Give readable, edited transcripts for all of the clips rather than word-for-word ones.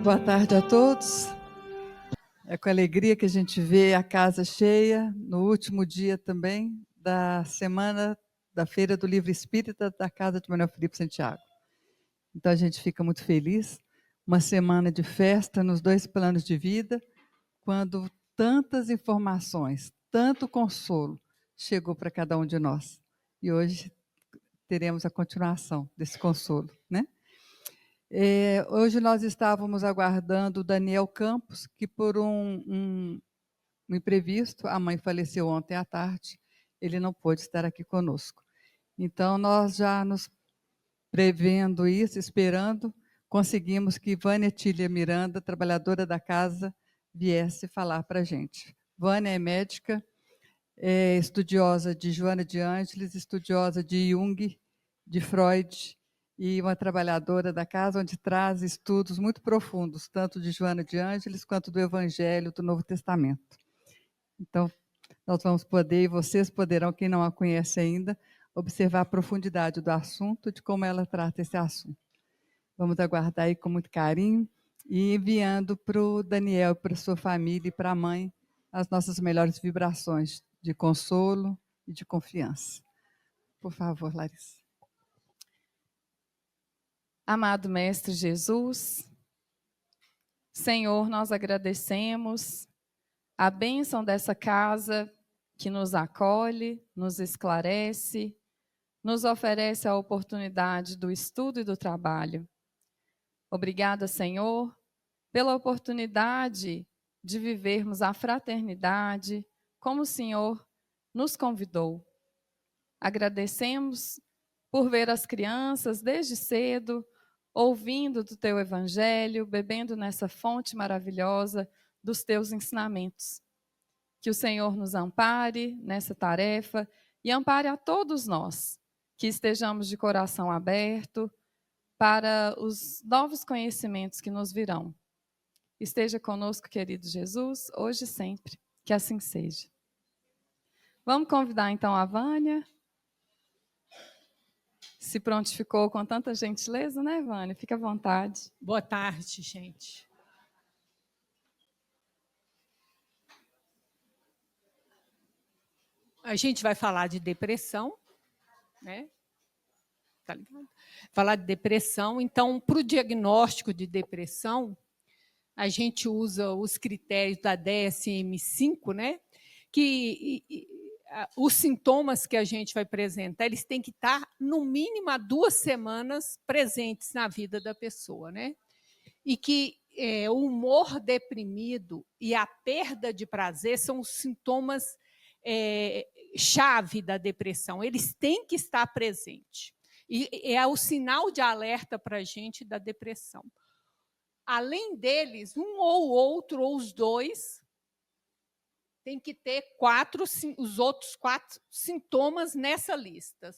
Boa tarde a todos. É com alegria que a gente vê a casa cheia, no último dia também da semana da Feira do Livro Espírita da Casa de Manuel Felipe Santiago. Então a gente fica muito feliz, uma semana de festa nos dois planos de vida, quando tantas informações, tanto consolo chegou para cada um de nós. E hoje teremos a continuação desse consolo, né? Hoje nós estávamos aguardando o Daniel Campos, que por um imprevisto, a mãe faleceu ontem à tarde, ele não pôde estar aqui conosco. Então, nós já nos prevendo isso, esperando, conseguimos que Vânia Tília Miranda, trabalhadora da casa, viesse falar para a gente. Vânia é médica, é estudiosa de Joana de Ângeles, estudiosa de Jung, de Freud, e uma trabalhadora da casa, onde traz estudos muito profundos, tanto de Joana de Ângeles, quanto do Evangelho, do Novo Testamento. Então, nós vamos poder, e vocês poderão, quem não a conhece ainda, observar a profundidade do assunto, de como ela trata esse assunto. Vamos aguardar aí com muito carinho, e enviando para o Daniel, para a sua família e para a mãe, as nossas melhores vibrações de consolo e de confiança. Por favor, Larissa. Amado Mestre Jesus, Senhor, nós agradecemos a bênção dessa casa que nos acolhe, nos esclarece, nos oferece a oportunidade do estudo e do trabalho. Obrigada, Senhor, pela oportunidade de vivermos a fraternidade como o Senhor nos convidou. Agradecemos por ver as crianças desde cedo, ouvindo do Teu Evangelho, bebendo nessa fonte maravilhosa dos Teus ensinamentos. Que o Senhor nos ampare nessa tarefa e ampare a todos nós, que estejamos de coração aberto para os novos conhecimentos que nos virão. Esteja conosco, querido Jesus, hoje e sempre, que assim seja. Vamos convidar então a Vânia. Se prontificou com tanta gentileza, né, Vânia? Fica à vontade. Boa tarde, gente. A gente vai falar de depressão, né? Tá ligado? Falar de depressão. Então, para o diagnóstico de depressão, a gente usa os critérios da DSM-5, né? Os sintomas que a gente vai apresentar, eles têm que estar, no mínimo, há 2 semanas presentes na vida da pessoa, né? E que o humor deprimido e a perda de prazer são os sintomas chave da depressão. Eles têm que estar presentes. E é o sinal de alerta para a gente da depressão. Além deles, um ou outro, ou os dois, tem que ter os outros 4 sintomas nessa lista.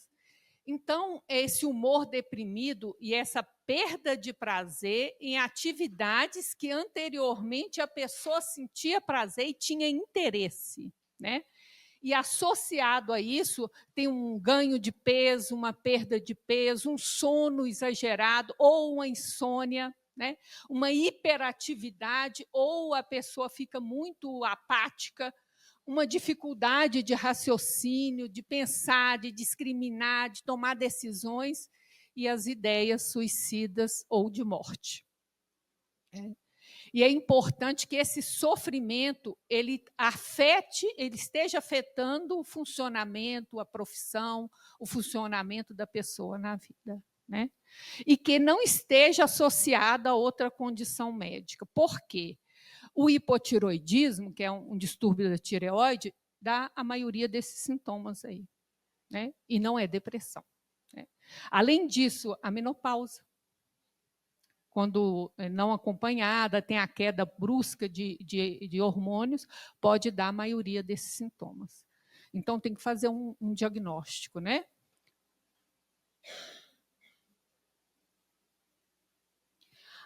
Então, esse humor deprimido e essa perda de prazer em atividades que anteriormente a pessoa sentia prazer e tinha interesse, né? E associado a isso, tem um ganho de peso, uma perda de peso, um sono exagerado ou uma insônia, né? Uma hiperatividade, ou a pessoa fica muito apática, uma dificuldade de raciocínio, de pensar, de discriminar, de tomar decisões, e as ideias suicidas ou de morte. E é importante que esse sofrimento ele esteja afetando o funcionamento, a profissão, o funcionamento da pessoa na vida, né? E que não esteja associado a outra condição médica. Por quê? O hipotiroidismo, que é um distúrbio da tireoide, dá a maioria desses sintomas aí, né? E não é depressão, né? Além disso, a menopausa, quando não acompanhada, tem a queda brusca de hormônios, pode dar a maioria desses sintomas. Então, tem que fazer um diagnóstico, né?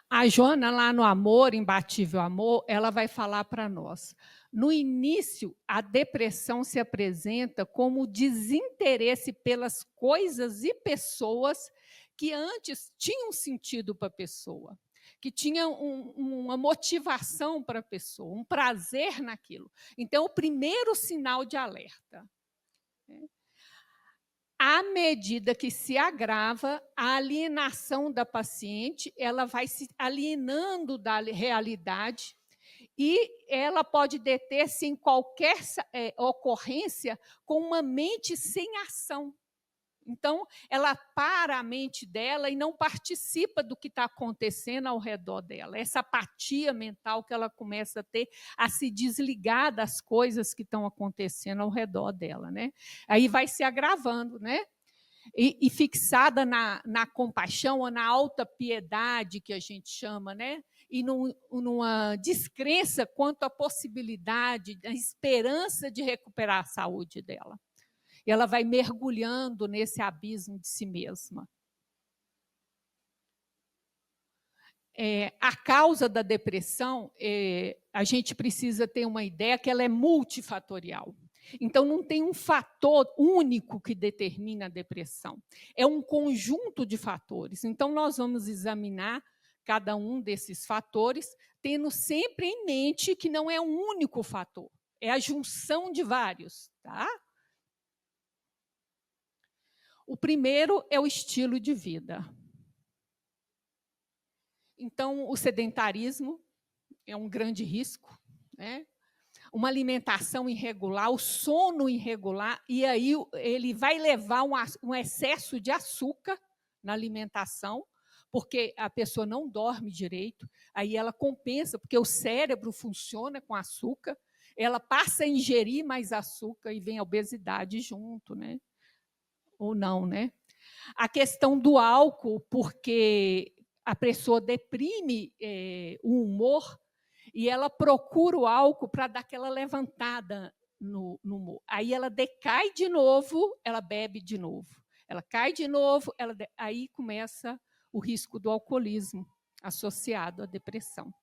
A Joana, lá no Amor, Imbatível Amor, ela vai falar para nós. No início, a depressão se apresenta como desinteresse pelas coisas e pessoas que antes tinham sentido para a pessoa. que tinha uma motivação para a pessoa, um prazer naquilo. Então, o primeiro sinal de alerta. À medida que se agrava, a alienação da paciente, ela vai se alienando da realidade e ela pode deter-se em qualquer ocorrência com uma mente sem ação. Então, ela para a mente dela e não participa do que está acontecendo ao redor dela. Essa apatia mental que ela começa a ter, a se desligar das coisas que estão acontecendo ao redor dela, né? Aí vai se agravando, né? E fixada na compaixão ou na alta piedade, que a gente chama, né? E numa descrença quanto à possibilidade, a esperança de recuperar a saúde dela. E ela vai mergulhando nesse abismo de si mesma. A causa da depressão, a gente precisa ter uma ideia que ela é multifatorial. Então, não tem um fator único que determina a depressão. É um conjunto de fatores. Então, nós vamos examinar cada um desses fatores, tendo sempre em mente que não é um único fator. É a junção de vários, tá? O primeiro é o estilo de vida. Então, o sedentarismo é um grande risco, né? Uma alimentação irregular, o sono irregular, e aí ele vai levar um excesso de açúcar na alimentação, porque a pessoa não dorme direito, aí ela compensa, porque o cérebro funciona com açúcar, ela passa a ingerir mais açúcar e vem a obesidade junto, né? Ou não, né? A questão do álcool, porque a pessoa deprime o humor e ela procura o álcool para dar aquela levantada no humor. Aí ela decai de novo, ela bebe de novo. Ela cai de novo, aí começa o risco do alcoolismo associado à depressão.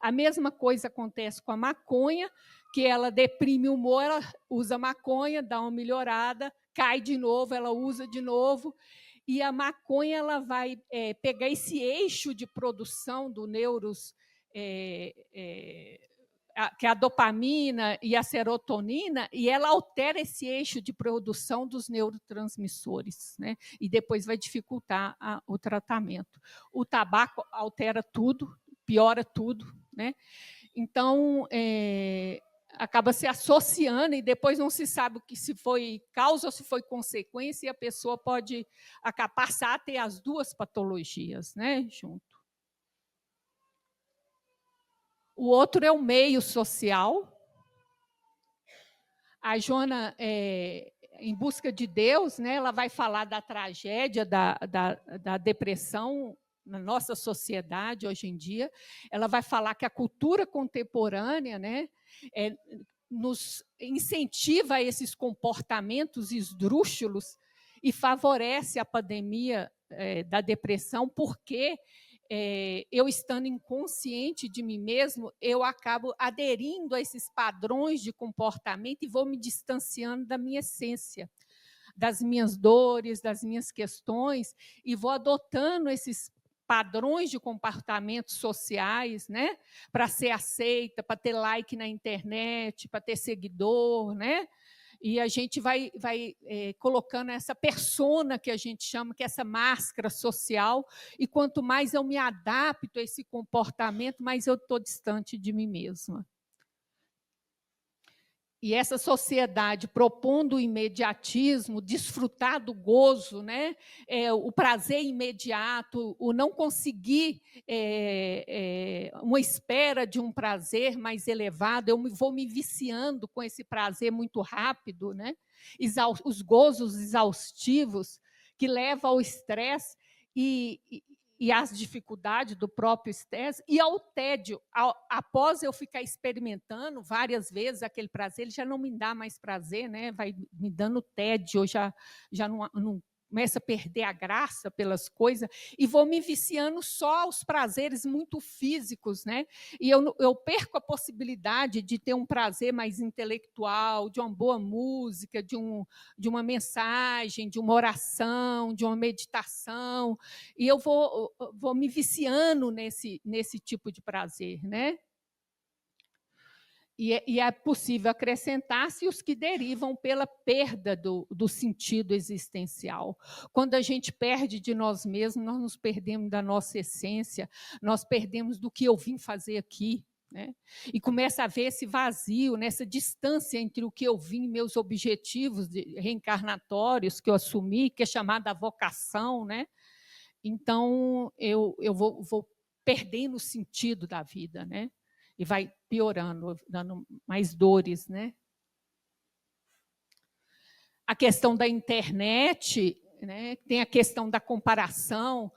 A mesma coisa acontece com a maconha, que ela deprime o humor, ela usa maconha, dá uma melhorada, cai de novo, ela usa de novo, e a maconha ela vai pegar esse eixo de produção do neuros, que é a dopamina e a serotonina, e ela altera esse eixo de produção dos neurotransmissores, né? E depois vai dificultar o tratamento. O tabaco altera tudo, piora tudo, né? Então, acaba se associando e depois não se sabe se foi causa ou se foi consequência, e a pessoa pode passar a ter as duas patologias, né, junto. O outro é o meio social. A Joana, em busca de Deus, né, ela vai falar da tragédia da depressão na nossa sociedade hoje em dia. Ela vai falar que a cultura contemporânea, né, nos incentiva a esses comportamentos esdrúxulos e favorece a pandemia da depressão, porque eu estando inconsciente de mim mesmo, eu acabo aderindo a esses padrões de comportamento e vou me distanciando da minha essência, das minhas dores, das minhas questões, e vou adotando esses padrões de comportamentos sociais, né, para ser aceita, para ter like na internet, para ter seguidor, né? E a gente vai colocando essa persona que a gente chama, que é essa máscara social, e quanto mais eu me adapto a esse comportamento, mais eu estou distante de mim mesma. E essa sociedade propondo o imediatismo, desfrutar do gozo, né? O prazer imediato, o não conseguir uma espera de um prazer mais elevado, eu vou me viciando com esse prazer muito rápido, né? Os gozos exaustivos que levam ao estresse e às dificuldades do próprio estresse e ao tédio. Após eu ficar experimentando várias vezes aquele prazer, ele já não me dá mais prazer, né? Vai me dando tédio, eu já não começo a perder a graça pelas coisas e vou me viciando só aos prazeres muito físicos, né? E eu perco a possibilidade de ter um prazer mais intelectual, de uma boa música, de uma mensagem, de uma oração, de uma meditação, e eu vou me viciando nesse tipo de prazer, né? E é possível acrescentar-se os que derivam pela perda do sentido existencial. Quando a gente perde de nós mesmos, nós nos perdemos da nossa essência, nós perdemos do que eu vim fazer aqui, né? E começa a haver esse vazio, nessa distância entre o que eu vim, meus objetivos reencarnatórios que eu assumi, que é chamada vocação, né? Então, eu vou perdendo o sentido da vida, né? E vai piorando, dando mais dores, né? A questão da internet, né? Tem a questão da comparação,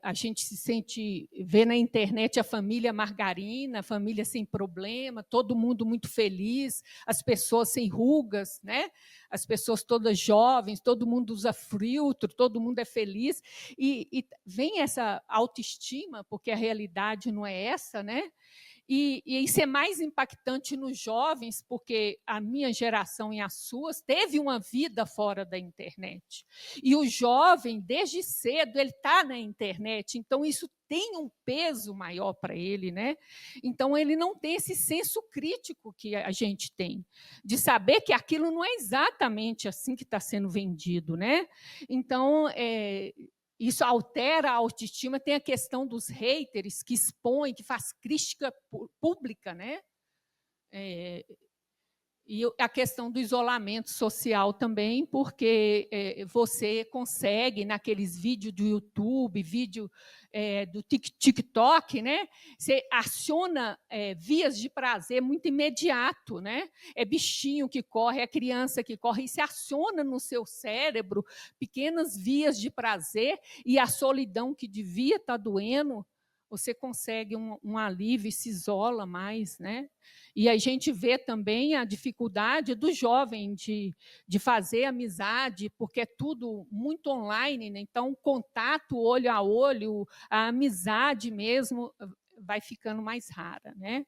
a gente vê na internet a família margarina, a família sem problema, todo mundo muito feliz, as pessoas sem rugas, né? As pessoas todas jovens, todo mundo usa filtro, todo mundo é feliz, e vem essa autoestima, porque a realidade não é essa, né? E isso é mais impactante nos jovens, porque a minha geração e as suas teve uma vida fora da internet. E o jovem, desde cedo, ele está na internet, então isso tem um peso maior para ele, né? Então ele não tem esse senso crítico que a gente tem, de saber que aquilo não é exatamente assim que está sendo vendido, né? Então, isso altera a autoestima. Tem a questão dos haters que expõem, que faz crítica pública, né? E a questão do isolamento social também, porque você consegue, naqueles vídeos do YouTube, vídeo do TikTok, né? Você aciona vias de prazer muito imediato, né? É bichinho que corre, é criança que corre, e se aciona no seu cérebro pequenas vias de prazer, e a solidão que devia estar doendo, você consegue um alívio e se isola mais, né? E a gente vê também a dificuldade do jovem de fazer amizade, porque é tudo muito online, né? Então, o contato olho a olho, a amizade mesmo, vai ficando mais rara, né?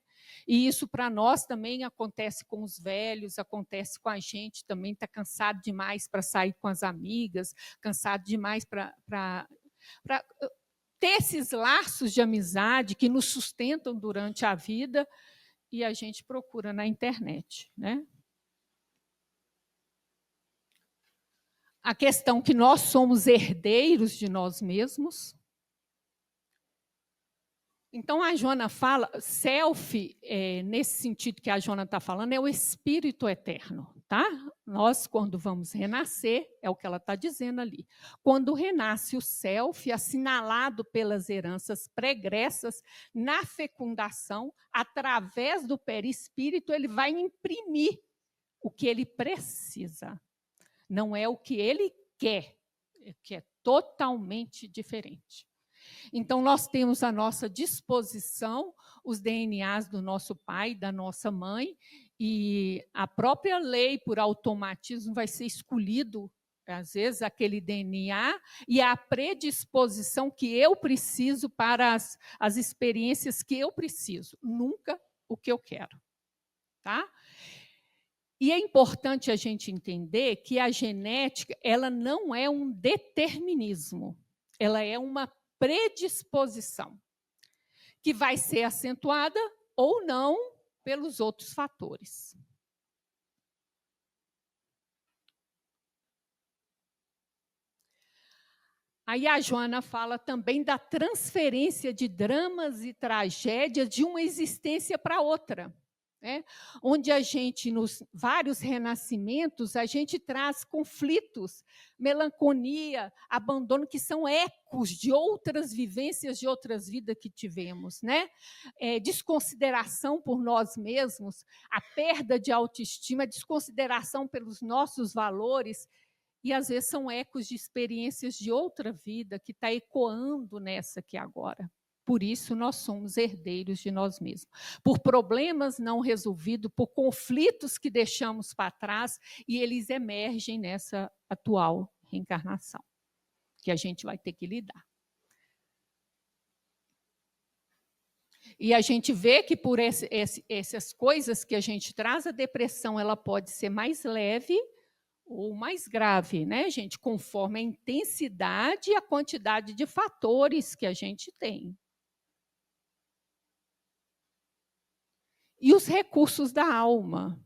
E isso para nós também acontece com os velhos, acontece com a gente também, está cansado demais para sair com as amigas, cansado demais para ter esses laços de amizade que nos sustentam durante a vida, e a gente procura na internet, né? A questão que nós somos herdeiros de nós mesmos. Então, a Joana fala, self, nesse sentido que a Joana está falando, é o espírito eterno, tá? Nós, quando vamos renascer, é o que ela está dizendo ali. Quando renasce o self, assinalado pelas heranças pregressas, na fecundação, através do perispírito, ele vai imprimir o que ele precisa. Não é o que ele quer, que é totalmente diferente. Então, nós temos à nossa disposição os DNAs do nosso pai, da nossa mãe, e a própria lei, por automatismo, vai ser escolhido, às vezes, aquele DNA, e a predisposição que eu preciso para as experiências que eu preciso, nunca o que eu quero. Tá? E é importante a gente entender que a genética, ela não é um determinismo, ela é uma predisposição, que vai ser acentuada ou não pelos outros fatores. Aí a Joana fala também da transferência de dramas e tragédias de uma existência para outra. Né? Onde a gente, nos vários renascimentos, a gente traz conflitos, melancolia, abandono, que são ecos de outras vivências, de outras vidas que tivemos. Né? Desconsideração por nós mesmos, a perda de autoestima, desconsideração pelos nossos valores, e às vezes são ecos de experiências de outra vida que está ecoando nessa aqui agora. Por isso, nós somos herdeiros de nós mesmos. Por problemas não resolvidos, por conflitos que deixamos para trás, e eles emergem nessa atual reencarnação, que a gente vai ter que lidar. E a gente vê que por essas coisas que a gente traz, a depressão ela pode ser mais leve ou mais grave, né, gente? Conforme a intensidade e a quantidade de fatores que a gente tem. E os recursos da alma.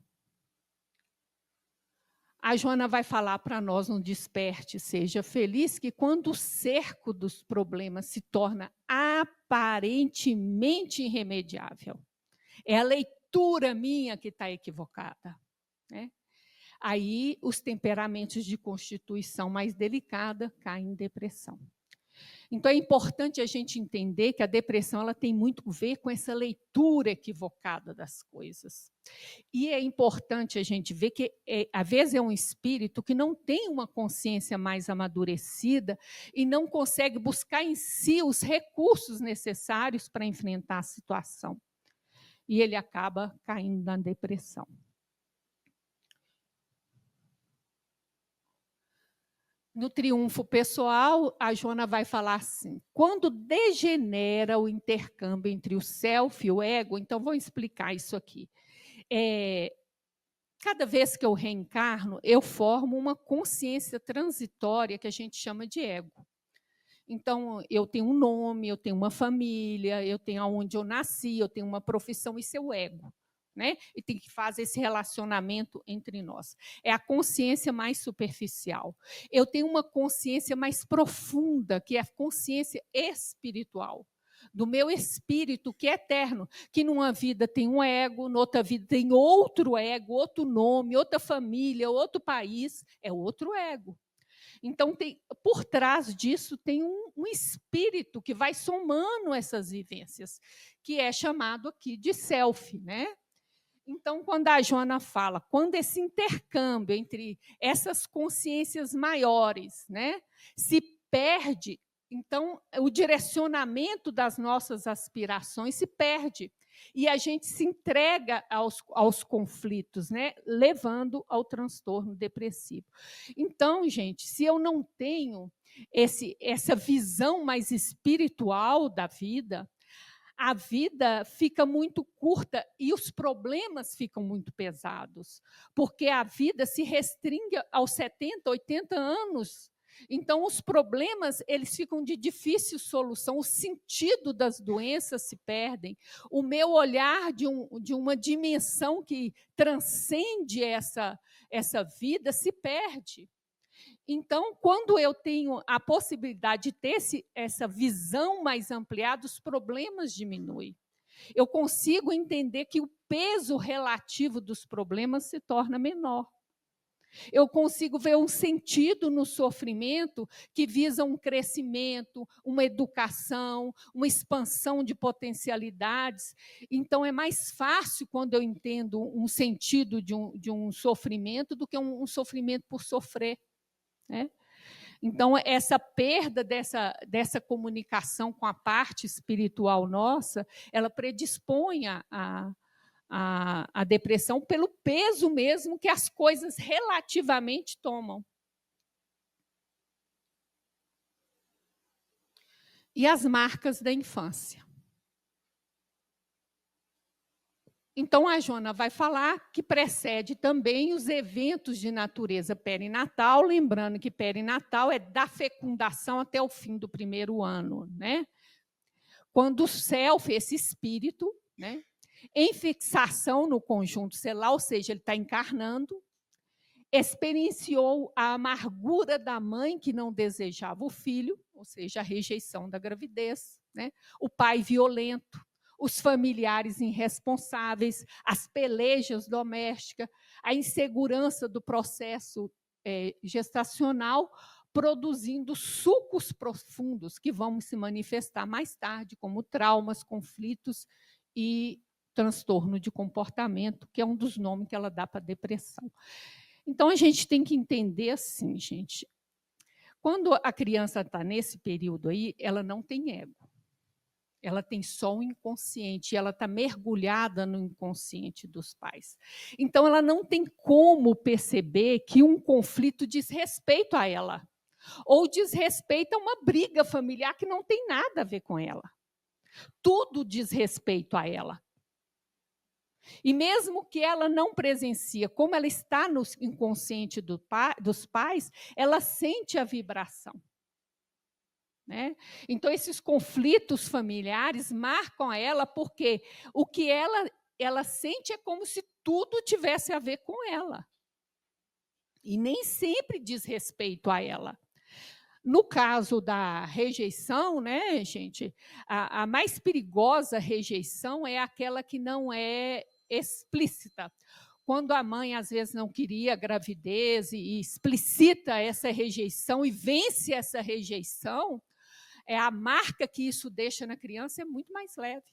A Joana vai falar para nós no Desperte, seja feliz, que quando o cerco dos problemas se torna aparentemente irremediável, é a leitura minha que está equivocada, né? Aí os temperamentos de constituição mais delicada caem em depressão. Então, é importante a gente entender que a depressão ela tem muito a ver com essa leitura equivocada das coisas. E é importante a gente ver que, às vezes, é um espírito que não tem uma consciência mais amadurecida e não consegue buscar em si os recursos necessários para enfrentar a situação. E ele acaba caindo na depressão. No triunfo pessoal, a Joana vai falar assim, quando degenera o intercâmbio entre o self e o ego, então vou explicar isso aqui. Cada vez que eu reencarno, eu formo uma consciência transitória que a gente chama de ego. Então, eu tenho um nome, eu tenho uma família, eu tenho onde eu nasci, eu tenho uma profissão, isso é o ego. Né? E tem que fazer esse relacionamento entre nós. É a consciência mais superficial. Eu tenho uma consciência mais profunda, que é a consciência espiritual, do meu espírito, que é eterno, que numa vida tem um ego, noutra vida tem outro ego, outro nome, outra família, outro país, é outro ego. Então, por trás disso, tem um espírito que vai somando essas vivências, que é chamado aqui de self, né? Então, quando a Joana fala, quando esse intercâmbio entre essas consciências maiores, né, se perde, então o direcionamento das nossas aspirações se perde. E a gente se entrega aos conflitos, né, levando ao transtorno depressivo. Então, gente, se eu não tenho essa visão mais espiritual da vida, a vida fica muito curta e os problemas ficam muito pesados, porque a vida se restringe aos 70, 80 anos. Então, os problemas eles ficam de difícil solução, o sentido das doenças se perdem, o meu olhar de uma dimensão que transcende essa vida se perde. Então, quando eu tenho a possibilidade de ter essa visão mais ampliada, os problemas diminuem. Eu consigo entender que o peso relativo dos problemas se torna menor. Eu consigo ver um sentido no sofrimento que visa um crescimento, uma educação, uma expansão de potencialidades. Então, é mais fácil quando eu entendo um sentido de um sofrimento do que um sofrimento por sofrer. Né? Então, essa perda dessa comunicação com a parte espiritual nossa, ela predispõe a depressão pelo peso mesmo que as coisas relativamente tomam. E as marcas da infância. Então, a Joana vai falar que precede também os eventos de natureza perinatal, lembrando que perinatal é da fecundação até o fim do primeiro ano, né? Quando o self, esse espírito, né, em fixação no conjunto celular, ou seja, ele está encarnando, experienciou a amargura da mãe que não desejava o filho, ou seja, a rejeição da gravidez, né? O pai violento, os familiares irresponsáveis, as pelejas domésticas, a insegurança do processo gestacional, produzindo sucos profundos que vão se manifestar mais tarde como traumas, conflitos e transtorno de comportamento, que é um dos nomes que ela dá para a depressão. Então, a gente tem que entender assim, gente, quando a criança está nesse período aí, ela não tem ego. Ela tem só o inconsciente, ela está mergulhada no inconsciente dos pais. Então, ela não tem como perceber que um conflito diz respeito a ela. ou diz respeito a uma briga familiar que não tem nada a ver com ela. Tudo diz respeito a ela. E mesmo que ela não presencia, como ela está no inconsciente dos pais, ela sente a vibração. Né? Então, esses conflitos familiares marcam a ela, porque o que ela sente é como se tudo tivesse a ver com ela. E nem sempre diz respeito a ela. No caso da rejeição, né, gente, a mais perigosa rejeição é aquela que não é explícita. Quando a mãe, às vezes, não queria a gravidez e explicita essa rejeição e vence essa rejeição, a marca que isso deixa na criança é muito mais leve.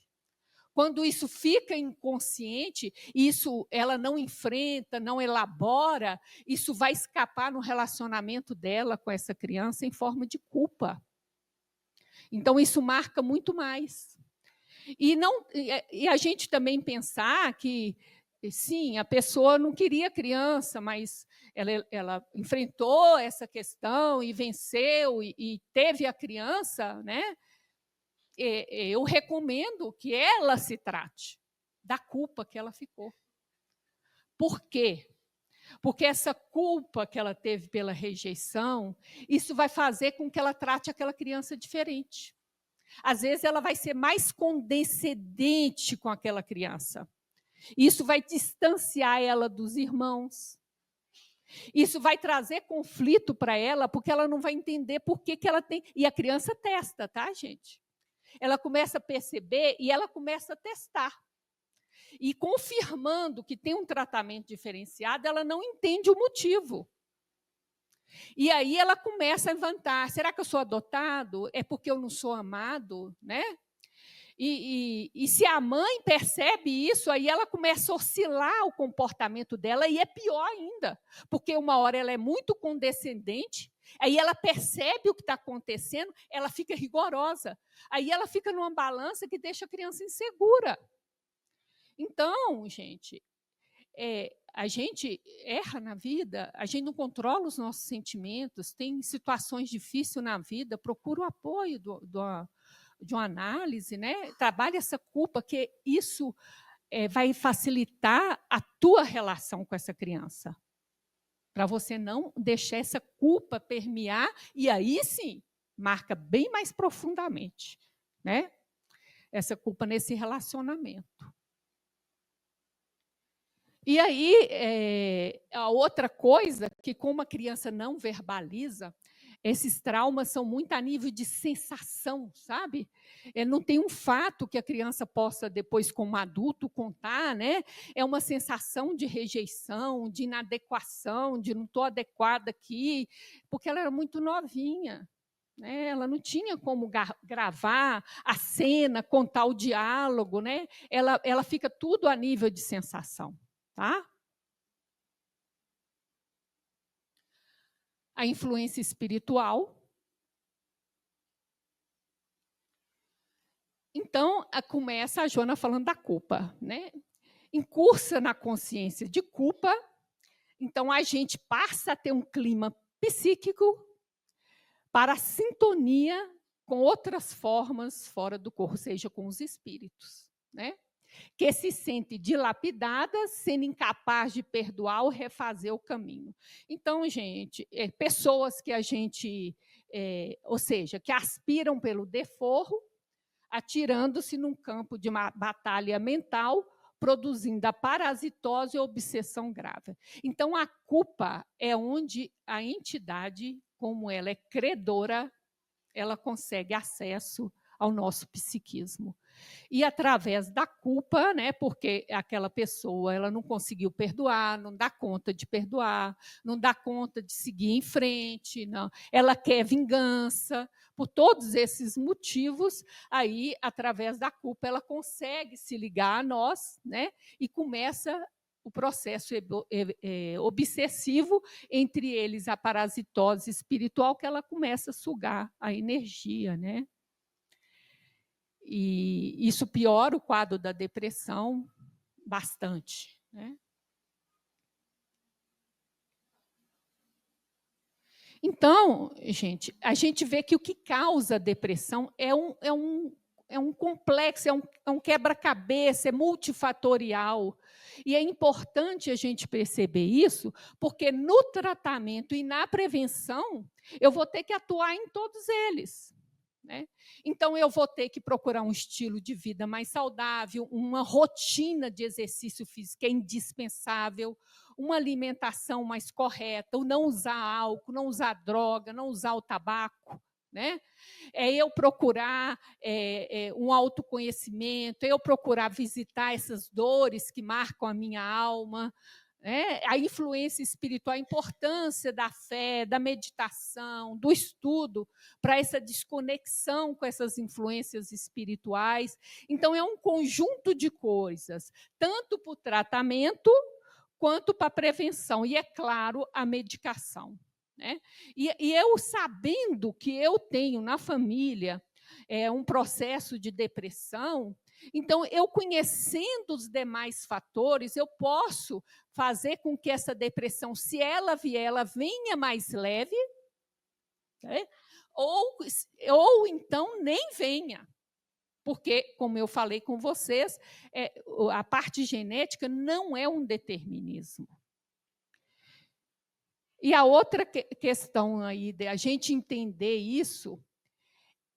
Quando isso fica inconsciente, isso ela não enfrenta, não elabora, isso vai escapar no relacionamento dela com essa criança em forma de culpa. Então, isso marca muito mais. E a gente também pensar que, sim, a pessoa não queria criança, mas ela enfrentou essa questão e venceu e teve a criança, né? Eu recomendo que ela se trate da culpa que ela ficou. Por quê? Porque essa culpa que ela teve pela rejeição, isso vai fazer com que ela trate aquela criança diferente. Às vezes, ela vai ser mais condescendente com aquela criança. Isso vai distanciar ela dos irmãos. Isso vai trazer conflito para ela, porque ela não vai entender por que ela tem... E a criança testa, tá, gente? Ela começa a perceber e ela começa a testar. E confirmando que tem um tratamento diferenciado, ela não entende o motivo. E aí ela começa a inventar, será que eu sou adotado? É porque eu não sou amado? Né? E se a mãe percebe isso, aí ela começa a oscilar o comportamento dela, e é pior ainda, porque uma hora ela é muito condescendente, aí ela percebe o que está acontecendo, ela fica rigorosa. Aí ela fica numa balança que deixa a criança insegura. Então, gente, a gente erra na vida, a gente não controla os nossos sentimentos, tem situações difíceis na vida, procura o apoio de uma análise, né? Trabalha essa culpa, que isso vai facilitar a tua relação com essa criança. Para você não deixar essa culpa permear, e aí sim, marca bem mais profundamente, né? Essa culpa nesse relacionamento. E aí, a outra coisa, que como a criança não verbaliza, esses traumas são muito a nível de sensação, sabe? Não tem um fato que a criança possa depois, como adulto, contar, né? É uma sensação de rejeição, de inadequação, de não estou adequada aqui, porque ela era muito novinha. Né? Ela não tinha como gravar a cena, contar o diálogo, né? Ela fica tudo a nível de sensação. Tá? A influência espiritual. Então, começa a Joana falando da culpa, né? Incursa na consciência de culpa, então a gente passa a ter um clima psíquico para a sintonia com outras formas fora do corpo, seja com os espíritos, né? Que se sente dilapidada, sendo incapaz de perdoar ou refazer o caminho. Então, gente, pessoas que a gente, ou seja, que aspiram pelo deforro, atirando-se num campo de uma batalha mental, produzindo a parasitose e a obsessão grave. Então, a culpa é onde a entidade, como ela é credora, ela consegue acesso ao nosso psiquismo. E através da culpa, né, porque aquela pessoa ela não conseguiu perdoar, não dá conta de perdoar, não dá conta de seguir em frente, não. Ela quer vingança. Por todos esses motivos, aí, através da culpa, ela consegue se ligar a nós, né, e começa o processo obsessivo, entre eles a parasitose espiritual, que ela começa a sugar a energia, né? E isso piora o quadro da depressão bastante, né? Então, gente, a gente vê que o que causa depressão é um complexo, é um quebra-cabeça, é multifatorial. E é importante a gente perceber isso, porque no tratamento e na prevenção, eu vou ter que atuar em todos eles. Né? Então, eu vou ter que procurar um estilo de vida mais saudável, uma rotina de exercício físico que é indispensável, uma alimentação mais correta, o não usar álcool, não usar droga, não usar o tabaco. Né? É eu procurar um autoconhecimento, é eu procurar visitar essas dores que marcam a minha alma, a influência espiritual, a importância da fé, da meditação, do estudo, para essa desconexão com essas influências espirituais. Então, é um conjunto de coisas, tanto para o tratamento quanto para a prevenção. E, é claro, a medicação. Né? E eu sabendo que eu tenho na família um processo de depressão, então, eu conhecendo os demais fatores, eu posso fazer com que essa depressão, se ela vier, ela venha mais leve, né? ou então nem venha. Porque, como eu falei com vocês, a parte genética não é um determinismo. E a outra questão aí de a gente entender isso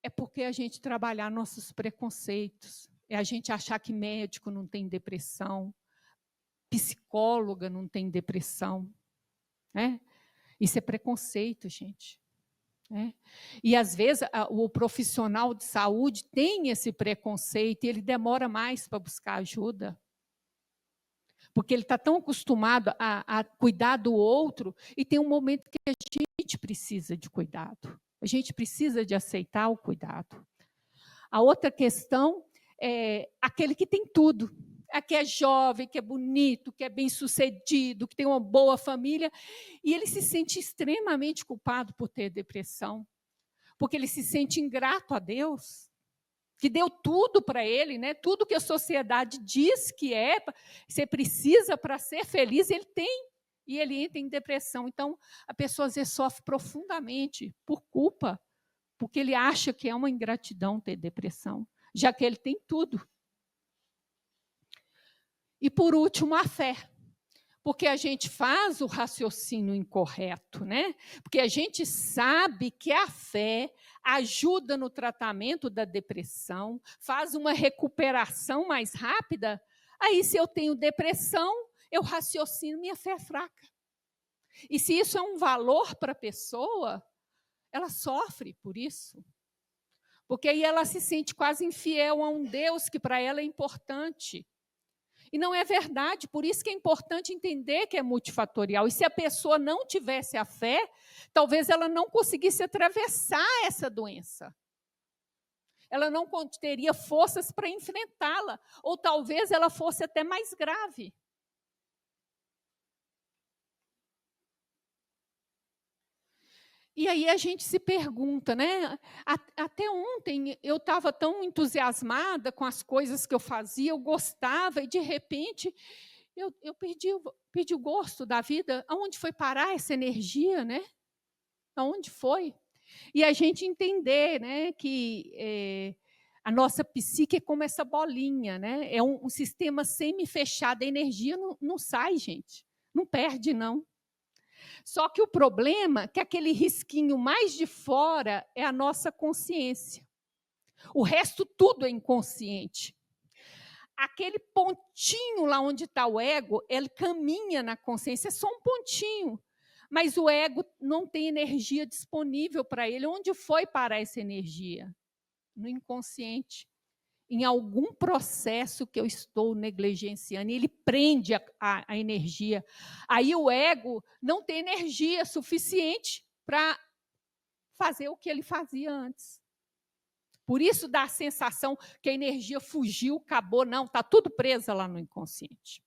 é porque a gente trabalhar nossos preconceitos. É a gente achar que médico não tem depressão, psicóloga não tem depressão. Né? Isso é preconceito, gente. Né? E, às vezes, o profissional de saúde tem esse preconceito e ele demora mais para buscar ajuda. Porque ele está tão acostumado a cuidar do outro e tem um momento que a gente precisa de cuidado. A gente precisa de aceitar o cuidado. A outra questão é aquele que tem tudo. Que é jovem, que é bonito, que é bem-sucedido, que tem uma boa família, e ele se sente extremamente culpado por ter depressão, porque ele se sente ingrato a Deus, que deu tudo para ele, né? Tudo que a sociedade diz que você precisa para ser feliz, ele tem, e ele entra em depressão. Então, a pessoa às vezes sofre profundamente por culpa, porque ele acha que é uma ingratidão ter depressão, já que ele tem tudo. E, por último, a fé. Porque a gente faz o raciocínio incorreto, né? Porque a gente sabe que a fé ajuda no tratamento da depressão, faz uma recuperação mais rápida. Aí, se eu tenho depressão, eu raciocino, minha fé é fraca. E se isso é um valor para a pessoa, ela sofre por isso. Porque aí ela se sente quase infiel a um Deus que para ela é importante. E não é verdade, por isso que é importante entender que é multifatorial. E se a pessoa não tivesse a fé, talvez ela não conseguisse atravessar essa doença. Ela não teria forças para enfrentá-la, ou talvez ela fosse até mais grave. E aí a gente se pergunta, né? Até ontem eu estava tão entusiasmada com as coisas que eu fazia, eu gostava, e de repente eu perdi o gosto da vida. Aonde foi parar essa energia, né? Aonde foi? E a gente entender, né, que a nossa psique é como essa bolinha, né? É um sistema semi-fechado, a energia não sai, gente. Não perde, não. Só que o problema é que aquele risquinho mais de fora é a nossa consciência. O resto tudo é inconsciente. Aquele pontinho lá onde está o ego, ele caminha na consciência, é só um pontinho. Mas o ego não tem energia disponível para ele. Onde foi parar essa energia? No inconsciente. Em algum processo que eu estou negligenciando, e ele prende a energia. Aí o ego não tem energia suficiente para fazer o que ele fazia antes. Por isso dá a sensação que a energia fugiu, acabou. Não, está tudo presa lá no inconsciente.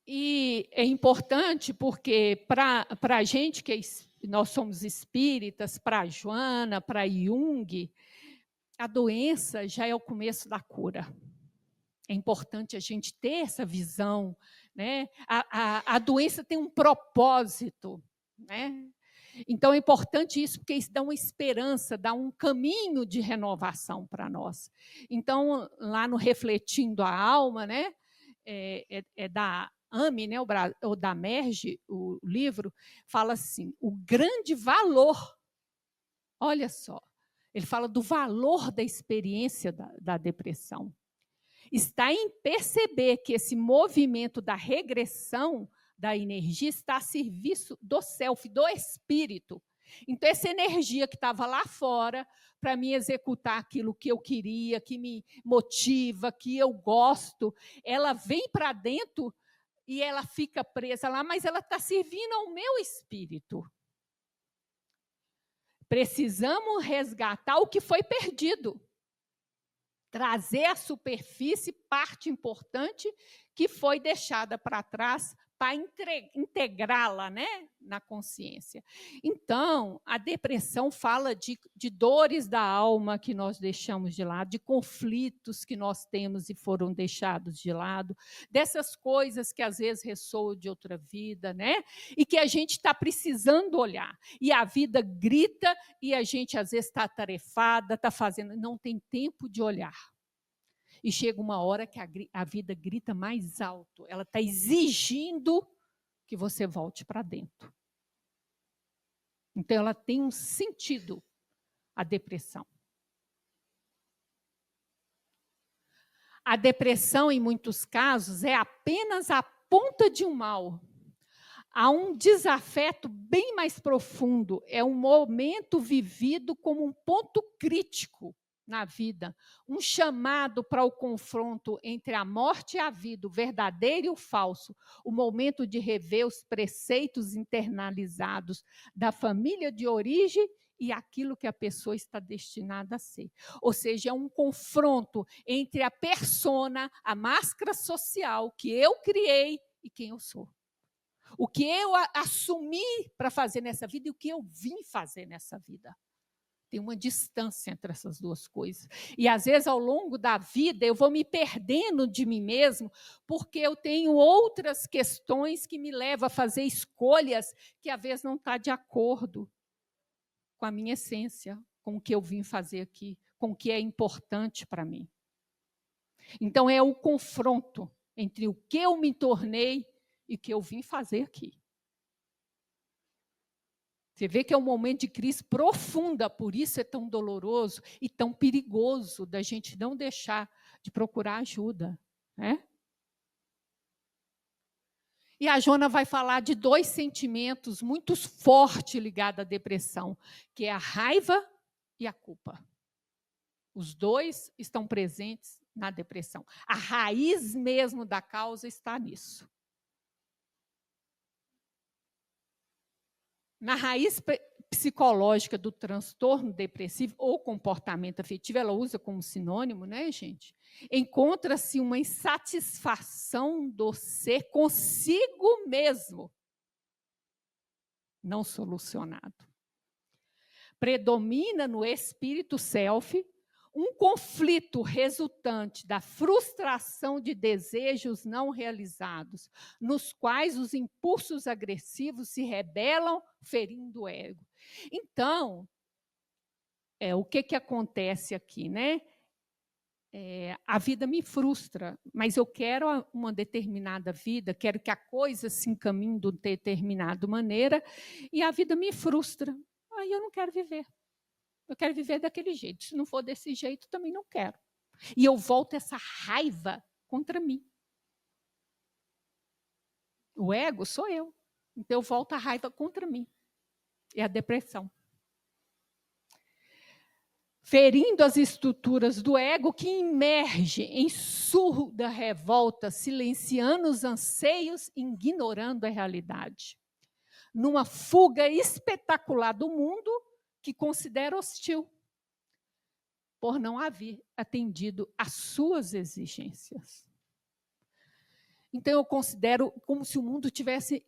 E é importante porque para a gente que nós somos espíritas, para a Joana, para Jung, a doença já é o começo da cura. É importante a gente ter essa visão né? A doença tem um propósito, né? Então, é importante isso, porque isso dá uma esperança, dá um caminho de renovação para nós. Então, lá no Refletindo a Alma, né, é da AME, né, ou da MERGE, o livro, fala assim, o grande valor, olha só, ele fala do valor da experiência da depressão. Está em perceber que esse movimento da regressão da energia está a serviço do self, do espírito. Então, essa energia que estava lá fora para me executar aquilo que eu queria, que me motiva, que eu gosto, ela vem para dentro e ela fica presa lá, mas ela está servindo ao meu espírito. Precisamos resgatar o que foi perdido. Trazer à superfície parte importante que foi deixada para trás para integrá-la, né, na consciência. Então, a depressão fala de dores da alma que nós deixamos de lado, de conflitos que nós temos e foram deixados de lado, dessas coisas que às vezes ressoam de outra vida, né, e que a gente está precisando olhar. E a vida grita e a gente às vezes está atarefada, está fazendo, não tem tempo de olhar. E chega uma hora que a vida grita mais alto. Ela está exigindo que você volte para dentro. Então, ela tem um sentido, a depressão. A depressão, em muitos casos, é apenas a ponta de um mal. Há um desafeto bem mais profundo. É um momento vivido como um ponto crítico na vida, um chamado para o confronto entre a morte e a vida, o verdadeiro e o falso, o momento de rever os preceitos internalizados da família de origem e aquilo que a pessoa está destinada a ser. Ou seja, é um confronto entre a persona, a máscara social que eu criei e quem eu sou. O que eu assumi para fazer nessa vida e o que eu vim fazer nessa vida. Tem uma distância entre essas duas coisas. E, às vezes, ao longo da vida, eu vou me perdendo de mim mesmo, porque eu tenho outras questões que me levam a fazer escolhas que, às vezes, não estão de acordo com a minha essência, com o que eu vim fazer aqui, com o que é importante para mim. Então, é o confronto entre o que eu me tornei e o que eu vim fazer aqui. Você vê que é um momento de crise profunda, por isso é tão doloroso e tão perigoso da gente não deixar de procurar ajuda, né? E a Jona vai falar de dois sentimentos muito fortes ligados à depressão, que é a raiva e a culpa. Os dois estão presentes na depressão. A raiz mesmo da causa está nisso. Na raiz psicológica do transtorno depressivo ou comportamento afetivo, ela usa como sinônimo, né, gente? Encontra-se uma insatisfação do ser consigo mesmo, não solucionado. Predomina no espírito self um conflito resultante da frustração de desejos não realizados, nos quais os impulsos agressivos se rebelam, ferindo o ego. Então, o que acontece aqui, né? A vida me frustra, mas eu quero uma determinada vida, quero que a coisa se encaminhe de uma determinada maneira, e a vida me frustra. Aí eu não quero viver. Eu quero viver daquele jeito. Se não for desse jeito, também não quero. E eu volto essa raiva contra mim. O ego sou eu. Então, eu volto a raiva contra mim. É a depressão. Ferindo as estruturas do ego que emerge em surda revolta, silenciando os anseios, ignorando a realidade. Numa fuga espetacular do mundo, que considera hostil, por não haver atendido às suas exigências. Então, eu considero como se o mundo estivesse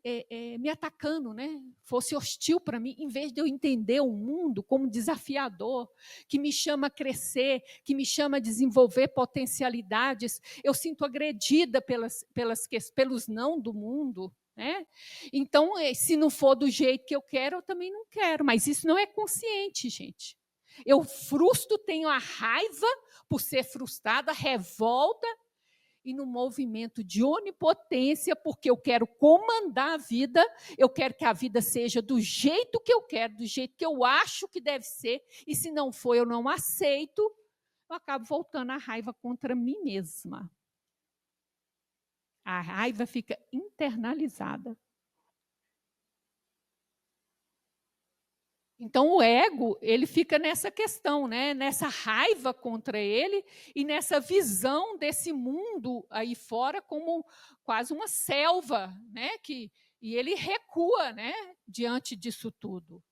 me atacando, né? Fosse hostil para mim, em vez de eu entender o mundo como desafiador, que me chama a crescer, que me chama a desenvolver potencialidades. Eu sinto agredida pelos não do mundo. Né? Então, se não for do jeito que eu quero, eu também não quero. Mas isso não é consciente, gente. Eu frustro, tenho a raiva por ser frustrada, revolta, e no movimento de onipotência, porque eu quero comandar a vida, eu quero que a vida seja do jeito que eu quero, do jeito que eu acho que deve ser, e se não for, eu não aceito, eu acabo voltando a raiva contra mim mesma. A raiva fica internalizada. Então, o ego, ele fica nessa questão, né? Nessa raiva contra ele e nessa visão desse mundo aí fora como quase uma selva, né? E ele recua, né? Diante disso tudo.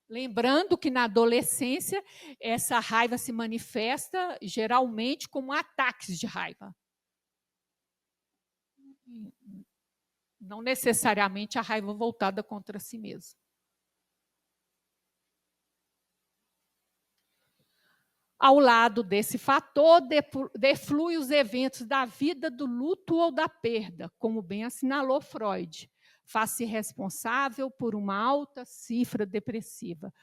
Lembrando que na adolescência, essa raiva se manifesta geralmente como ataques de raiva. Não necessariamente a raiva voltada contra si mesmo. Ao lado desse fator, deflui os eventos da vida, do luto ou da perda, como bem assinalou Freud. Faz-se responsável por uma alta cifra depressiva.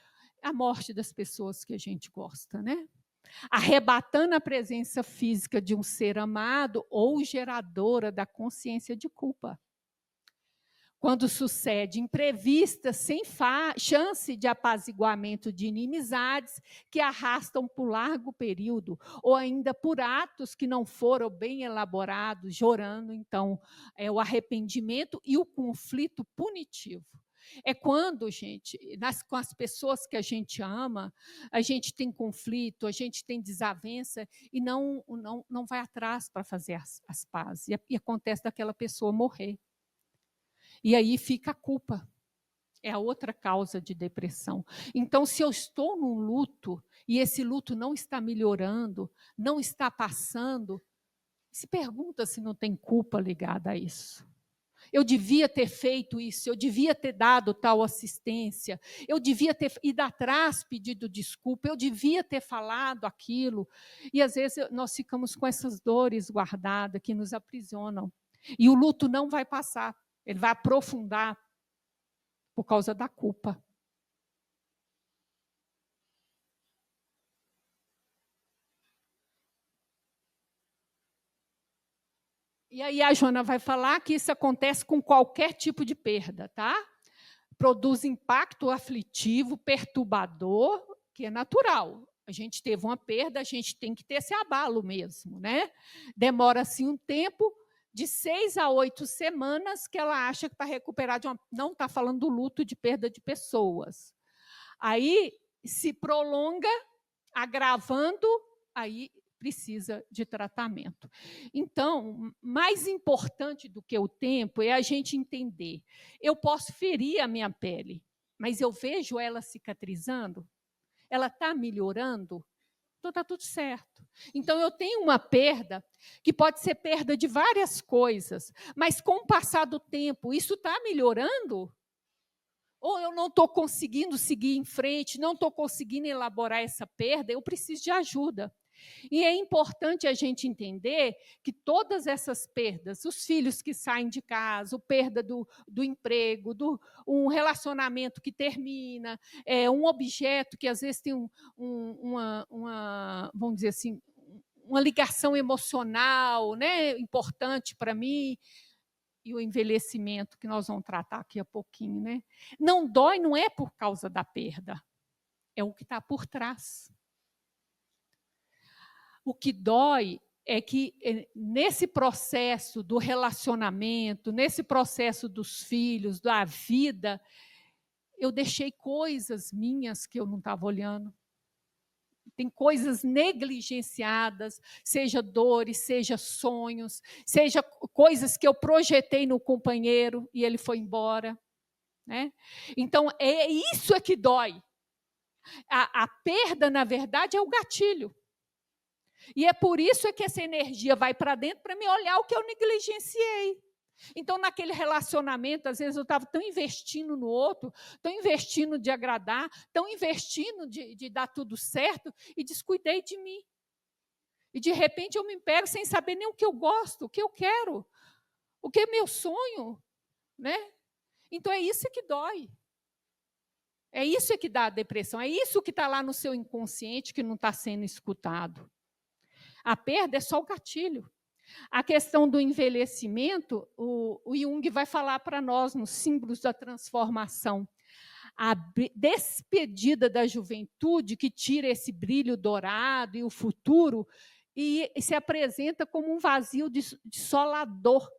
A morte das pessoas que a gente gosta, né? Arrebatando a presença física de um ser amado ou geradora da consciência de culpa. Quando sucede imprevista, sem chance de apaziguamento de inimizades que arrastam por largo período, ou ainda por atos que não foram bem elaborados, gerando, então, o arrependimento e o conflito punitivo. É quando, gente, com as pessoas que a gente ama, a gente tem conflito, a gente tem desavença e não vai atrás para fazer as pazes. E acontece daquela pessoa morrer. E aí fica a culpa. É a outra causa de depressão. Então, se eu estou num luto e esse luto não está melhorando, não está passando, se pergunta se não tem culpa ligada a isso. Eu devia ter feito isso, eu devia ter dado tal assistência, eu devia ter ido atrás, pedido desculpa, eu devia ter falado aquilo. E, às vezes, nós ficamos com essas dores guardadas que nos aprisionam. E o luto não vai passar. Ele vai aprofundar por causa da culpa. E aí a Joana vai falar que isso acontece com qualquer tipo de perda, tá? Produz impacto aflitivo, perturbador, que é natural. A gente teve uma perda, a gente tem que ter esse abalo mesmo, né? Demora-se um tempo, de 6 a 8 semanas, que ela acha que para recuperar de uma... Não está falando do luto de perda de pessoas. Aí se prolonga, agravando, aí precisa de tratamento. Então, mais importante do que o tempo é a gente entender. Eu posso ferir a minha pele, mas eu vejo ela cicatrizando? Ela está melhorando? Então, está tudo certo. Então, eu tenho uma perda, que pode ser perda de várias coisas, mas com o passar do tempo, isso está melhorando? Ou eu não estou conseguindo seguir em frente, não estou conseguindo elaborar essa perda, eu preciso de ajuda. E é importante a gente entender que todas essas perdas, os filhos que saem de casa, a perda do emprego, um relacionamento que termina, um objeto que às vezes tem uma, vamos dizer assim, uma ligação emocional, né, importante para mim, e o envelhecimento, que nós vamos tratar aqui a pouquinho. Né? Não dói, não é por causa da perda, é o que está por trás. O que dói é que, nesse processo do relacionamento, nesse processo dos filhos, da vida, eu deixei coisas minhas que eu não estava olhando. Tem coisas negligenciadas, seja dores, seja sonhos, seja coisas que eu projetei no companheiro e ele foi embora. Né? Então, isso é que dói. A perda, na verdade, é o gatilho. E é por isso que essa energia vai para dentro para me olhar o que eu negligenciei. Então, naquele relacionamento, às vezes eu estava tão investindo no outro, tão investindo de agradar, tão investindo de dar tudo certo, e descuidei de mim. E, de repente, eu me pego sem saber nem o que eu gosto, o que eu quero, o que é meu sonho. Né? Então, é isso que dói. É isso que dá a depressão, é isso que está lá no seu inconsciente que não está sendo escutado. A perda é só o gatilho. A questão do envelhecimento, o Jung vai falar para nós nos símbolos da transformação. A despedida da juventude, que tira esse brilho dourado e o futuro, e se apresenta como um vazio desolador.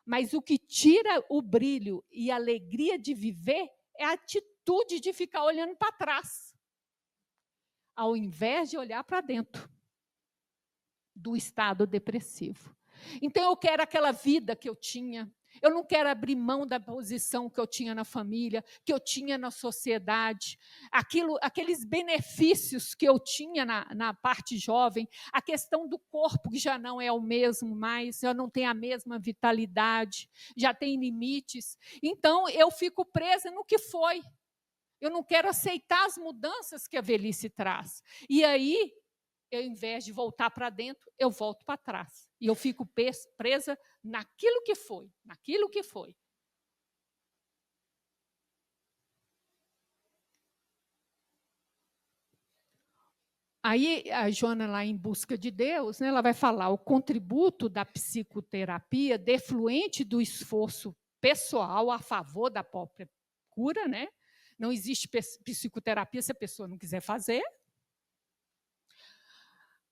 Mas o que tira o brilho e a alegria de viver é a atitude de ficar olhando para trás, ao invés de olhar para dentro do estado depressivo. Então, eu quero aquela vida que eu tinha. Eu não quero abrir mão da posição que eu tinha na família, que eu tinha na sociedade, aqueles benefícios que eu tinha na parte jovem, a questão do corpo, que já não é o mesmo mais, eu não tenho a mesma vitalidade, já tem limites. Então, eu fico presa no que foi. Eu não quero aceitar as mudanças que a velhice traz. E aí, ao invés de voltar para dentro, eu volto para trás. E eu fico presa naquilo que foi, naquilo que foi. Aí, a Joana, lá em Busca de Deus, né, ela vai falar o contributo da psicoterapia defluente do esforço pessoal a favor da própria cura. Né? Não existe psicoterapia se a pessoa não quiser fazer.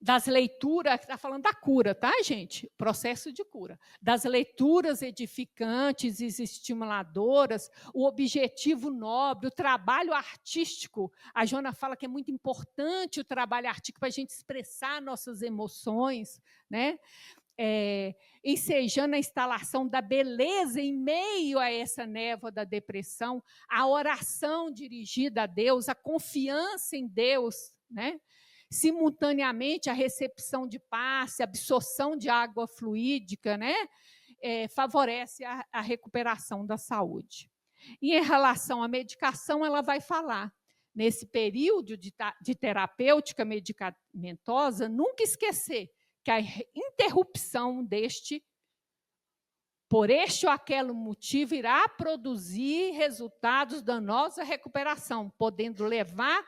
Das leituras, está falando da cura, tá, gente? Processo de cura. Das leituras edificantes e estimuladoras, o objetivo nobre, o trabalho artístico. A Joana fala que é muito importante o trabalho artístico para a gente expressar nossas emoções, né? Ensejando a instalação da beleza em meio a essa névoa da depressão, a oração dirigida a Deus, a confiança em Deus, né? Simultaneamente, a recepção de passe, a absorção de água fluídica, né? Favorece a recuperação da saúde. E em relação à medicação, ela vai falar, nesse período de terapêutica medicamentosa, nunca esquecer que a interrupção por este ou aquele motivo, irá produzir resultados danosos à recuperação, podendo levar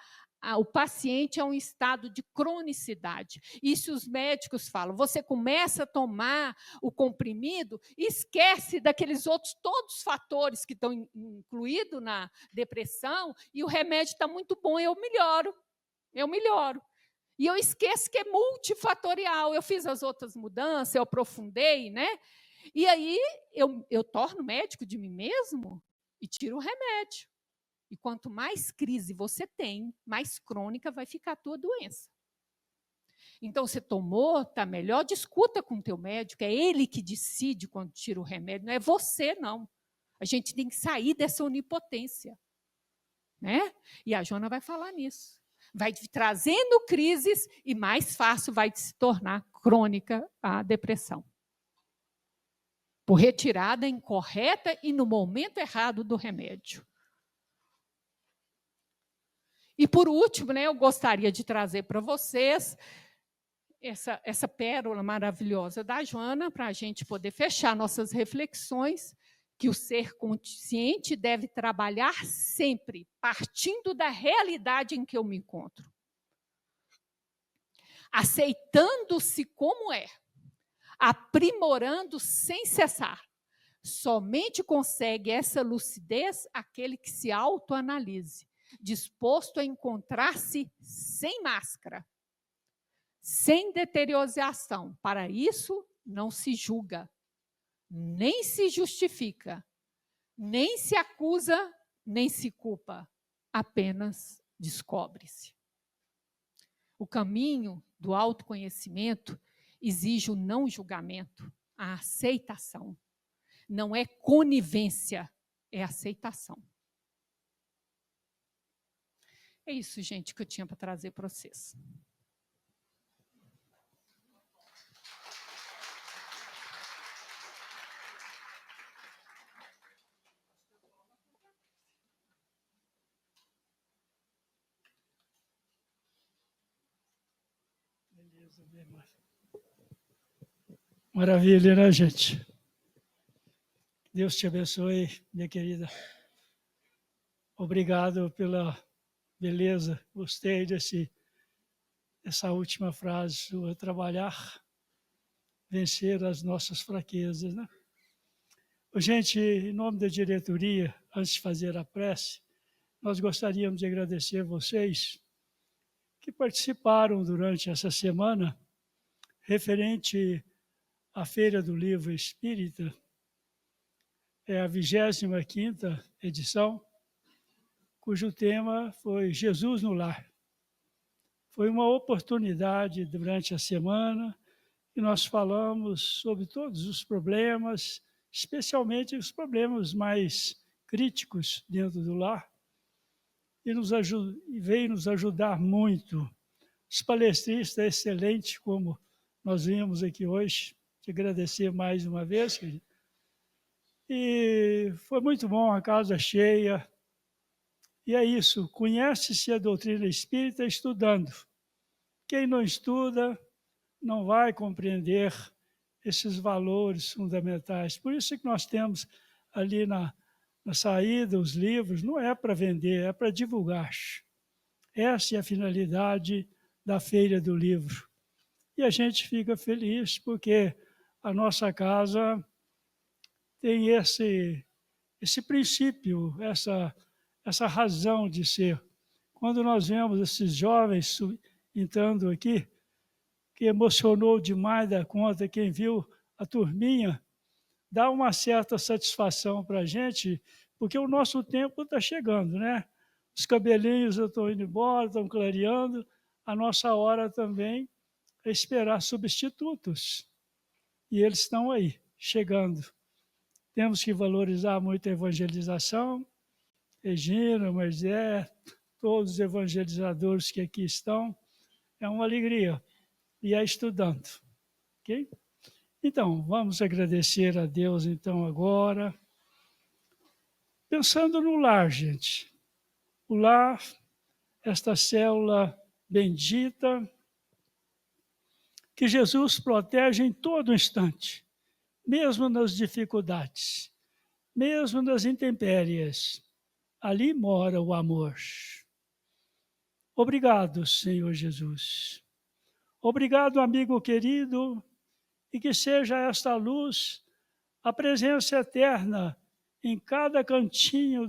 o paciente a um estado de cronicidade. Isso os médicos falam. Você começa a tomar o comprimido e esquece daqueles outros todos os fatores que estão incluídos na depressão, e o remédio está muito bom, eu melhoro. E eu esqueço que é multifatorial. Eu fiz as outras mudanças, eu aprofundei, né? E aí eu torno médico de mim mesmo e tiro o remédio. E quanto mais crise você tem, mais crônica vai ficar a tua doença. Então, você tomou, está melhor, discuta com o teu médico, é ele que decide quando tira o remédio, não é você, não. A gente tem que sair dessa onipotência. Né? E a Joana vai falar nisso. Vai trazendo crises e mais fácil vai se tornar crônica a depressão. Por retirada incorreta e no momento errado do remédio. E, por último, né, eu gostaria de trazer para vocês essa pérola maravilhosa da Joana, para a gente poder fechar nossas reflexões, que o ser consciente deve trabalhar sempre, partindo da realidade em que eu me encontro. Aceitando-se como é, aprimorando sem cessar. Somente consegue essa lucidez aquele que se autoanalise, disposto a encontrar-se sem máscara, sem deterioração. Para isso, não se julga, nem se justifica, nem se acusa, nem se culpa, apenas descobre-se. O caminho do autoconhecimento exige o não julgamento, a aceitação. Não é conivência, é aceitação. É isso, gente, que eu tinha para trazer para vocês. Maravilha, né, gente? Deus te abençoe, minha querida. Obrigado pela beleza. Gostei dessa última frase sua, trabalhar, vencer as nossas fraquezas, né? Gente, em nome da diretoria, antes de fazer a prece, nós gostaríamos de agradecer vocês que participaram durante essa semana referente à Feira do Livro Espírita. É a 25ª edição, cujo tema foi Jesus no Lar. Foi uma oportunidade durante a semana que nós falamos sobre todos os problemas, especialmente os problemas mais críticos dentro do lar, e veio nos ajudar muito. Os palestristas excelentes, como nós vimos aqui hoje, te agradecer mais uma vez, querido. E foi muito bom, a casa cheia. E é isso, conhece-se a doutrina espírita estudando. Quem não estuda não vai compreender esses valores fundamentais. Por isso que nós temos ali na saída os livros, não é para vender, é para divulgar. Essa é a finalidade da Feira do Livro. E a gente fica feliz porque a nossa casa tem esse princípio, essa razão de ser. Quando nós vemos esses jovens entrando aqui, que emocionou demais da conta, quem viu a turminha, dá uma certa satisfação para a gente, porque o nosso tempo está chegando, né? Os cabelinhos estão indo embora, estão clareando, a nossa hora também é esperar substitutos. E eles estão aí, chegando. Temos que valorizar muito a evangelização. Regina, Marzé, todos os evangelizadores que aqui estão, é uma alegria. E é estudando, ok? Então, vamos agradecer a Deus, então, agora. Pensando no lar, gente. O lar, esta célula bendita, que Jesus protege em todo instante, mesmo nas dificuldades, mesmo nas intempéries. Ali mora o amor. Obrigado, Senhor Jesus. Obrigado, amigo querido, e que seja esta luz a presença eterna em cada cantinho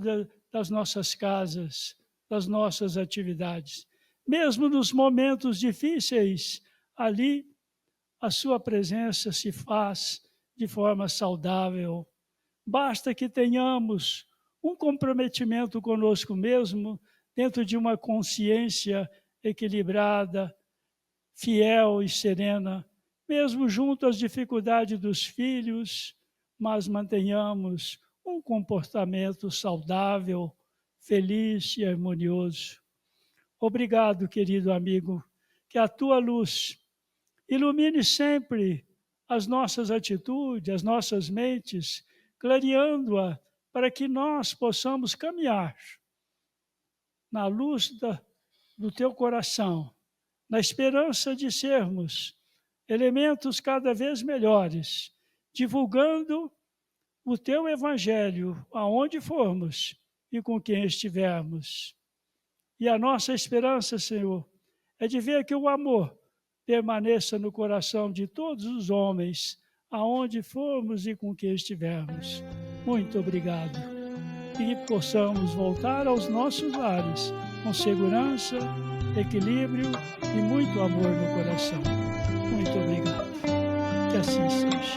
das nossas casas, das nossas atividades. Mesmo nos momentos difíceis, ali a sua presença se faz de forma saudável. Basta que tenhamos um comprometimento conosco mesmo, dentro de uma consciência equilibrada, fiel e serena, mesmo junto às dificuldades dos filhos, mas mantenhamos um comportamento saudável, feliz e harmonioso. Obrigado, querido amigo, que a tua luz ilumine sempre as nossas atitudes, as nossas mentes, clareando-a para que nós possamos caminhar na luz do teu coração, na esperança de sermos elementos cada vez melhores, divulgando o teu evangelho aonde formos e com quem estivermos. E a nossa esperança, Senhor, é de ver que o amor permaneça no coração de todos os homens, aonde formos e com quem estivermos. Muito obrigado. E possamos voltar aos nossos lares com segurança, equilíbrio e muito amor no coração. Muito obrigado. Que assim seja.